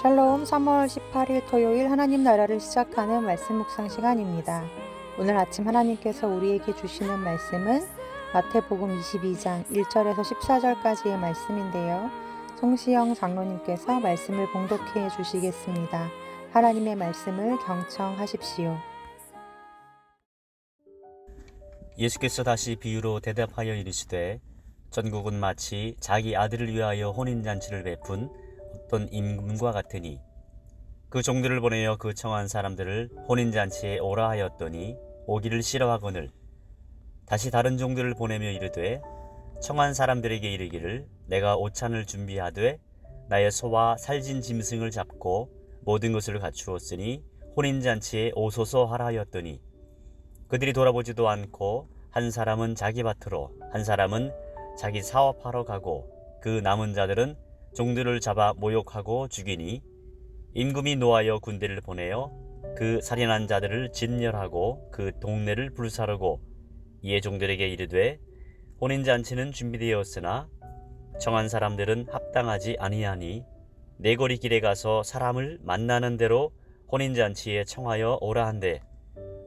샬롬 3월 18일 토요일 하나님 나라를 시작하는 말씀 묵상 시간입니다. 오늘 아침 하나님께서 우리에게 주시는 말씀은 마태복음 22장 1절에서 14절까지의 말씀인데요. 송시영 장로님께서 말씀을 봉독해 주시겠습니다. 하나님의 말씀을 경청하십시오. 예수께서 다시 비유로 대답하여 이르시되 전국은 마치 자기 아들을 위하여 혼인잔치를 베푼 어떤 임금과 같으니 그 종들을 보내어 그 청한 사람들을 혼인잔치에 오라 하였더니 오기를 싫어하거늘 다시 다른 종들을 보내며 이르되 청한 사람들에게 이르기를 내가 오찬을 준비하되 나의 소와 살진 짐승을 잡고 모든 것을 갖추었으니 혼인잔치에 오소서 하라 하였더니 그들이 돌아보지도 않고 한 사람은 자기 밭으로 한 사람은 자기 사업하러 가고 그 남은 자들은 종들을 잡아 모욕하고 죽이니 임금이 노하여 군대를 보내어 그 살인한 자들을 진멸하고 그 동네를 불사르고 이에 종들에게 이르되 혼인잔치는 준비되었으나 청한 사람들은 합당하지 아니하니 내 거리 길에 가서 사람을 만나는 대로 혼인잔치에 청하여 오라 한대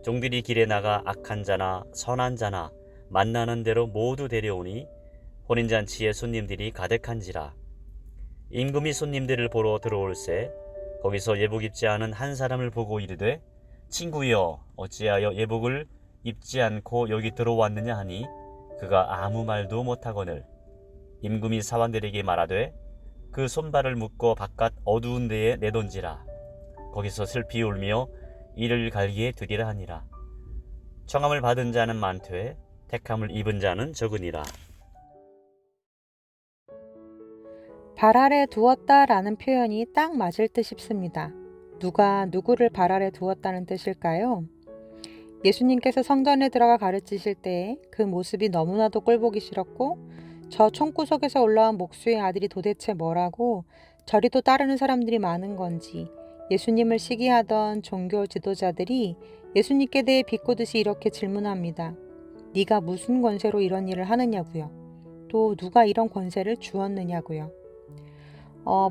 종들이 길에 나가 악한 자나 선한 자나 만나는 대로 모두 데려오니 혼인잔치에 손님들이 가득한지라. 임금이 손님들을 보러 들어올새 거기서 예복 입지 않은 한 사람을 보고 이르되 친구여 어찌하여 예복을 입지 않고 여기 들어왔느냐 하니 그가 아무 말도 못하거늘 임금이 사환들에게 말하되 그 손발을 묶어 바깥 어두운 데에 내던지라. 거기서 슬피 울며 이를 갈기에 두리라 하니라. 청함을 받은 자는 많되 택함을 입은 자는 적으니라. 발 아래 두었다라는 표현이 딱 맞을 듯 싶습니다. 누가 누구를 발 아래 두었다는 뜻일까요? 예수님께서 성전에 들어가 가르치실 때 그 모습이 너무나도 꼴보기 싫었고 저 총구석에서 올라온 목수의 아들이 도대체 뭐라고 저리도 따르는 사람들이 많은 건지 예수님을 시기하던 종교 지도자들이 예수님께 대해 비꼬듯이 이렇게 질문합니다. 네가 무슨 권세로 이런 일을 하느냐고요. 또 누가 이런 권세를 주었느냐고요.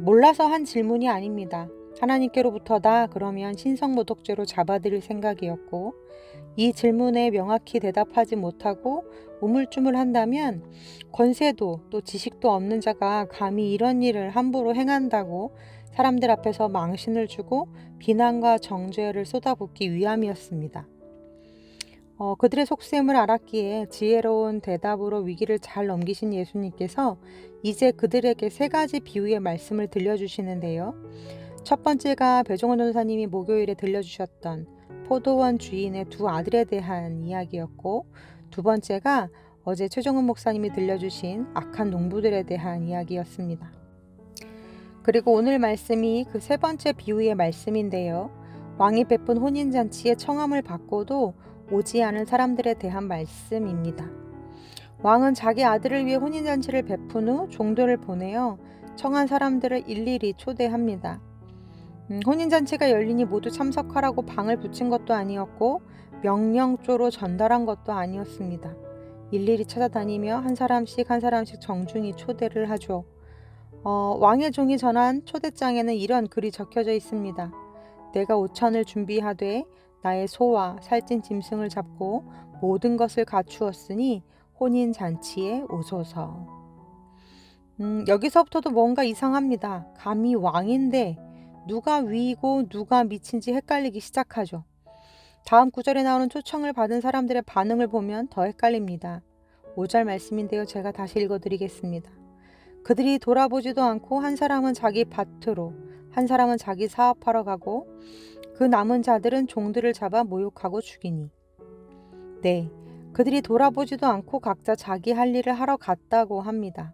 몰라서 한 질문이 아닙니다. 하나님께로부터다 그러면 신성모독죄로 잡아들일 생각이었고 이 질문에 명확히 대답하지 못하고 우물쭈물한다면 권세도 또 지식도 없는 자가 감히 이런 일을 함부로 행한다고 사람들 앞에서 망신을 주고 비난과 정죄를 쏟아붓기 위함이었습니다. 그들의 속셈을 알았기에 지혜로운 대답으로 위기를 잘 넘기신 예수님께서 이제 그들에게 세 가지 비유의 말씀을 들려주시는데요. 첫 번째가 배종원 전사님이 목요일에 들려주셨던 포도원 주인의 두 아들에 대한 이야기였고 두 번째가 어제 최종훈 목사님이 들려주신 악한 농부들에 대한 이야기였습니다. 그리고 오늘 말씀이 그 세 번째 비유의 말씀인데요. 왕이 베푼 혼인잔치에 청함을 받고도 오지 않은 사람들에 대한 말씀입니다. 왕은 자기 아들을 위해 혼인잔치를 베푼 후 종들을 보내어 청한 사람들을 일일이 초대합니다. 혼인잔치가 열리니 모두 참석하라고 방을 붙인 것도 아니었고 명령조로 전달한 것도 아니었습니다. 일일이 찾아다니며 한 사람씩 정중히 초대를 하죠. 왕의 종이 전한 초대장에는 이런 글이 적혀져 있습니다. 내가 오찬을 준비하되 나의 소와 살찐 짐승을 잡고 모든 것을 갖추었으니 혼인잔치에 오소서. 여기서부터도 뭔가 이상합니다. 감히 왕인데 누가 위이고 누가 밑인지 헷갈리기 시작하죠. 다음 구절에 나오는 초청을 받은 사람들의 반응을 보면 더 헷갈립니다. 5절 말씀인데요. 제가 다시 읽어드리겠습니다. 그들이 돌아보지도 않고 한 사람은 자기 밭으로 한 사람은 자기 사업하러 가고 그 남은 자들은 종들을 잡아 모욕하고 죽이니. 네, 그들이 돌아보지도 않고 각자 자기 할 일을 하러 갔다고 합니다.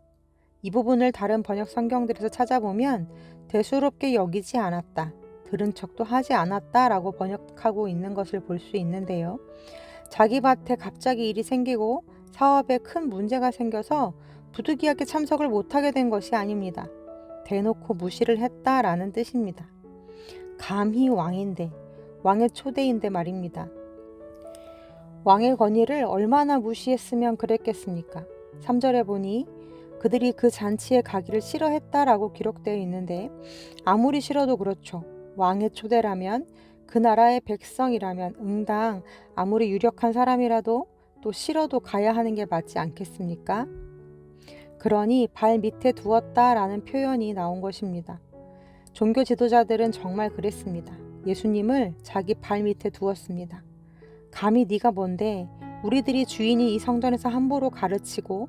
이 부분을 다른 번역 성경들에서 찾아보면 대수롭게 여기지 않았다, 들은 척도 하지 않았다 라고 번역하고 있는 것을 볼 수 있는데요. 자기 밭에 갑자기 일이 생기고 사업에 큰 문제가 생겨서 부득이하게 참석을 못하게 된 것이 아닙니다. 대놓고 무시를 했다라는 뜻입니다. 감히 왕인데, 왕의 초대인데 말입니다. 왕의 권위를 얼마나 무시했으면 그랬겠습니까? 3절에 보니 그들이 그 잔치에 가기를 싫어했다라고 기록되어 있는데 아무리 싫어도 그렇죠. 왕의 초대라면 그 나라의 백성이라면 응당 아무리 유력한 사람이라도 또 싫어도 가야 하는 게 맞지 않겠습니까? 그러니 발 밑에 두었다라는 표현이 나온 것입니다. 종교 지도자들은 정말 그랬습니다. 예수님을 자기 발 밑에 두었습니다. 감히 네가 뭔데 우리들이 주인이 이 성전에서 함부로 가르치고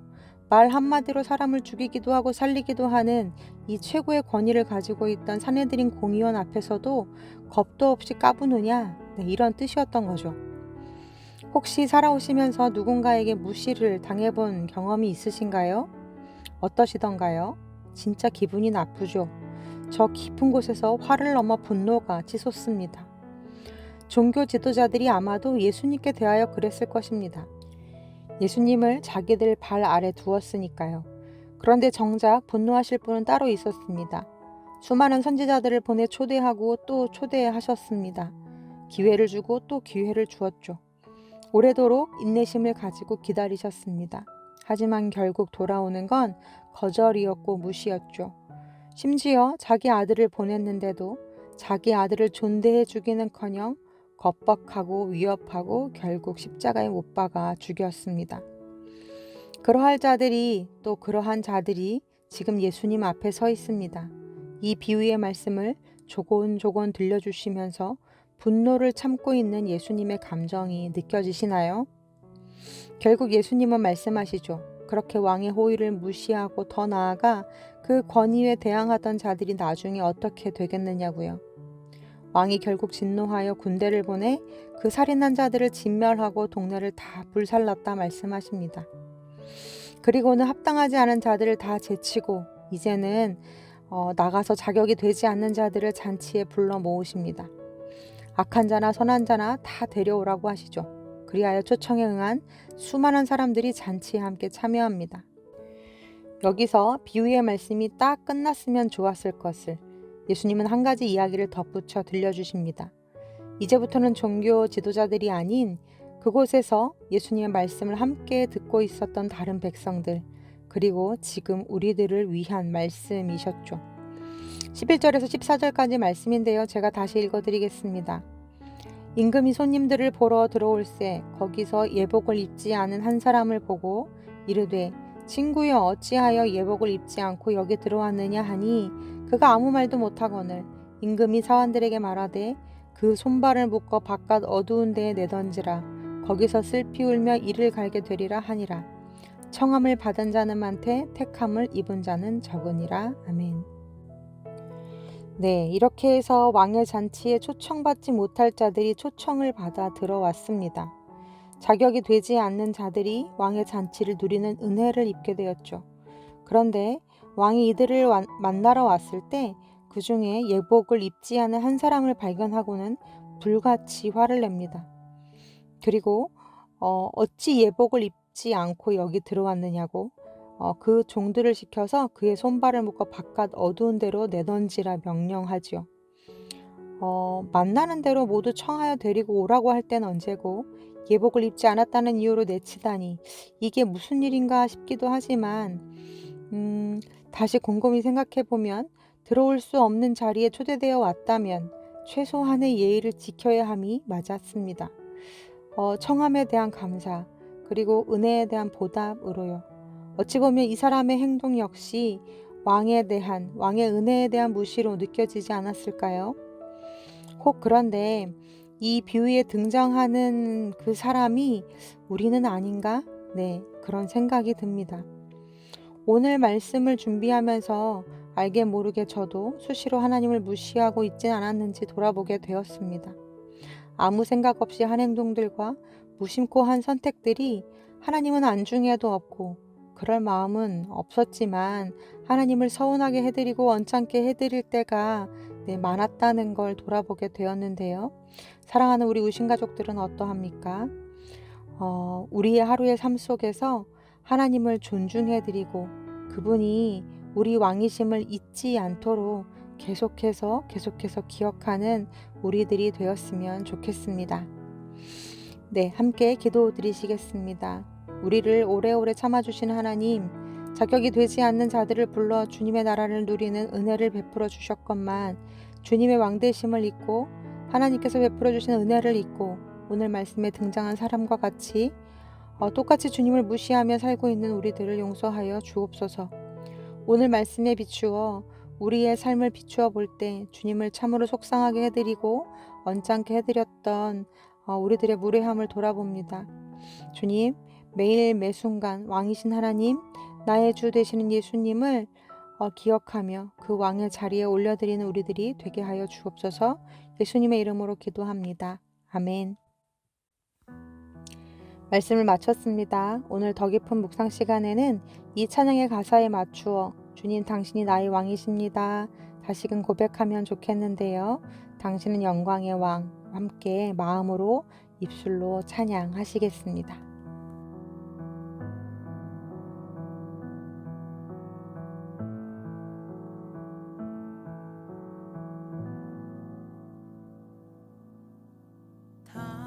말 한마디로 사람을 죽이기도 하고 살리기도 하는 이 최고의 권위를 가지고 있던 산헤드린 공의원 앞에서도 겁도 없이 까부느냐? 네, 이런 뜻이었던 거죠. 혹시 살아오시면서 누군가에게 무시를 당해본 경험이 있으신가요? 어떠시던가요? 진짜 기분이 나쁘죠. 저 깊은 곳에서 화를 넘어 분노가 치솟습니다. 종교 지도자들이 아마도 예수님께 대하여 그랬을 것입니다. 예수님을 자기들 발 아래 두었으니까요. 그런데 정작 분노하실 분은 따로 있었습니다. 수많은 선지자들을 보내 초대하고 또 초대하셨습니다. 기회를 주고 또 기회를 주었죠. 오래도록 인내심을 가지고 기다리셨습니다. 하지만 결국 돌아오는 건 거절이었고 무시였죠. 심지어 자기 아들을 보냈는데도 자기 아들을 존대해 주기는커녕 겁박하고 위협하고 결국 십자가에 못 박아 죽였습니다. 그러한 자들이 지금 예수님 앞에 서 있습니다. 이 비유의 말씀을 조곤조곤 들려주시면서 분노를 참고 있는 예수님의 감정이 느껴지시나요? 결국 예수님은 말씀하시죠. 그렇게 왕의 호의를 무시하고 더 나아가 그 권위에 대항하던 자들이 나중에 어떻게 되겠느냐고요. 왕이 결국 진노하여 군대를 보내 그 살인한 자들을 진멸하고 동네를 다 불살랐다 말씀하십니다. 그리고는 합당하지 않은 자들을 다 제치고 이제는 나가서 자격이 되지 않는 자들을 잔치에 불러 모으십니다. 악한 자나 선한 자나 다 데려오라고 하시죠. 그리하여 초청에 응한 수많은 사람들이 잔치에 함께 참여합니다. 여기서 비유의 말씀이 딱 끝났으면 좋았을 것을 예수님은 한 가지 이야기를 덧붙여 들려주십니다. 이제부터는 종교 지도자들이 아닌 그곳에서 예수님의 말씀을 함께 듣고 있었던 다른 백성들, 그리고 지금 우리들을 위한 말씀이셨죠. 11절에서 14절까지 말씀인데요. 제가 다시 읽어드리겠습니다. 임금이 손님들을 보러 들어올새 거기서 예복을 입지 않은 한 사람을 보고 이르되 친구여 어찌하여 예복을 입지 않고 여기 들어왔느냐 하니 그가 아무 말도 못하거늘 임금이 사환들에게 말하되 그 손발을 묶어 바깥 어두운 데에 내던지라 거기서 슬피 울며 이를 갈게 되리라 하니라. 청함을 받은 자는 많되 택함을 입은 자는 적으니라. 아멘. 네, 이렇게 해서 왕의 잔치에 초청받지 못할 자들이 초청을 받아 들어왔습니다. 자격이 되지 않는 자들이 왕의 잔치를 누리는 은혜를 입게 되었죠. 그런데 왕이 이들을 만나러 왔을 때 그 중에 예복을 입지 않은 한 사람을 발견하고는 불같이 화를 냅니다. 그리고 어찌 예복을 입지 않고 여기 들어왔느냐고 그 종들을 시켜서 그의 손발을 묶어 바깥 어두운 데로 내던지라 명령하지요. 만나는 대로 모두 청하여 데리고 오라고 할 땐 언제고 예복을 입지 않았다는 이유로 내치다니 이게 무슨 일인가 싶기도 하지만 다시 곰곰이 생각해보면 들어올 수 없는 자리에 초대되어 왔다면 최소한의 예의를 지켜야 함이 맞았습니다. 청함에 대한 감사 그리고 은혜에 대한 보답으로요. 어찌 보면 이 사람의 행동 역시 왕의 은혜에 대한 무시로 느껴지지 않았을까요? 혹 그런데 이 비유에 등장하는 그 사람이 우리는 아닌가? 네, 그런 생각이 듭니다. 오늘 말씀을 준비하면서 알게 모르게 저도 수시로 하나님을 무시하고 있진 않았는지 돌아보게 되었습니다. 아무 생각 없이 한 행동들과 무심코 한 선택들이 하나님은 안중에도 없고 그럴 마음은 없었지만 하나님을 서운하게 해드리고 언짢게 해드릴 때가 많았다는 걸 돌아보게 되었는데요. 사랑하는 우리 우신가족들은 어떠합니까? 우리의 하루의 삶 속에서 하나님을 존중해드리고 그분이 우리 왕이심을 잊지 않도록 계속해서 기억하는 우리들이 되었으면 좋겠습니다. 네, 함께 기도 드리시겠습니다. 우리를 오래오래 참아주신 하나님, 자격이 되지 않는 자들을 불러 주님의 나라를 누리는 은혜를 베풀어 주셨건만 주님의 왕되심을 잊고 하나님께서 베풀어 주신 은혜를 잊고 오늘 말씀에 등장한 사람과 같이 똑같이 주님을 무시하며 살고 있는 우리들을 용서하여 주옵소서. 오늘 말씀에 비추어 우리의 삶을 비추어 볼 때 주님을 참으로 속상하게 해드리고 언짢게 해드렸던 우리들의 무례함을 돌아봅니다. 주님, 매일 매순간 왕이신 하나님, 나의 주 되시는 예수님을 기억하며 그 왕의 자리에 올려드리는 우리들이 되게 하여 주옵소서. 예수님의 이름으로 기도합니다. 아멘. 말씀을 마쳤습니다. 오늘 더 깊은 묵상 시간에는 이 찬양의 가사에 맞추어 주님 당신이 나의 왕이십니다. 다시금 고백하면 좋겠는데요. 당신은 영광의 왕 함께 마음으로 입술로 찬양하시겠습니다.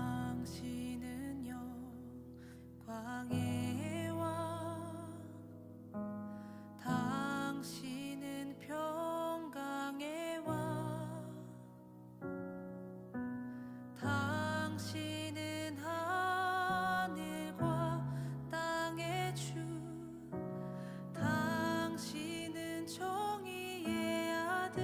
당신은 영광의 왕, 당신은 평강의 왕, 당신은 하늘과 땅의 주, 당신은 정의의 아들.